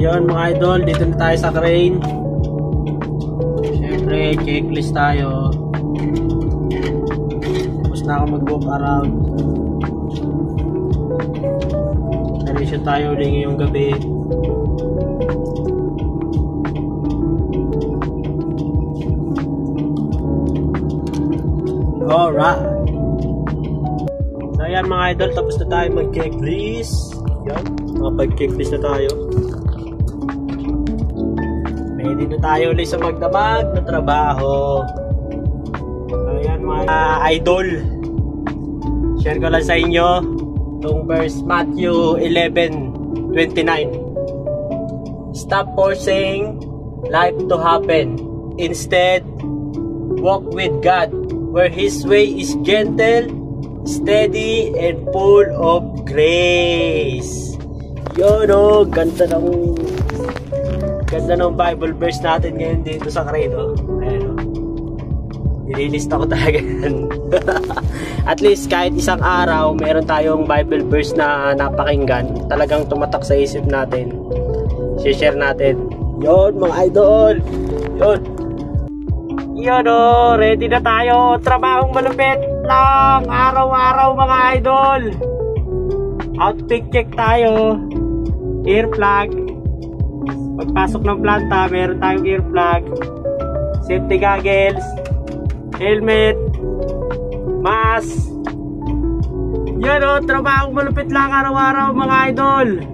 Ayun mga idol, dito na tayo sa crane. Siyempre, checklist tayo. Tapos na ako mag-walk around. Revision tayo ulit ngayong gabi. Alright. So ayan mga idol, tapos na tayo mag-checklist. Yan, makapag-checklist na tayo. Ready na tayo ulit sa magdamag na trabaho. Ayan mga idol, share ko lang sa inyo itong verse Matthew 11:29. Stop forcing life to happen. Instead, walk with God, where His way is gentle, steady, and full of grace. Yun o, ganda ng Bible verse natin ngayon dito sa crane. Ayan o, nililista ko talaga yan. At least kahit isang araw meron tayong Bible verse na napakinggan, talagang tumatak sa isip natin, share natin. Yun mga idol, yun o, ready na tayo. Trabahong malupit lang araw-araw mga idol. Outfit check tayo. Ear plug. Pagpasok ng planta, meron tayong ear plug, safety goggles, helmet, mask. Yun o, trabahong malupit lang araw-araw mga idol.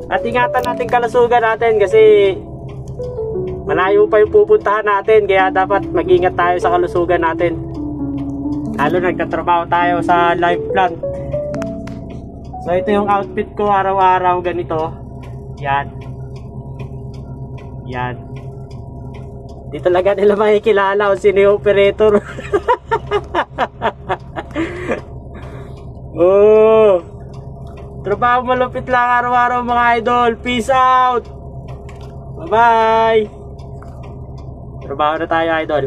At ingatan natin kalusugan natin kasi malayo pa yung pupuntahan natin, kaya dapat mag-ingat tayo sa kalusugan natin. Lalo nagtatrabaho tayo sa live plant. So ito yung outfit ko araw-araw, ganito. Yan. Di talaga nila makikilala kung sino yung operator. Oh, trabaho malupit lang araw-araw mga idol. Peace out. Bye bye. Trabaho na tayo idol.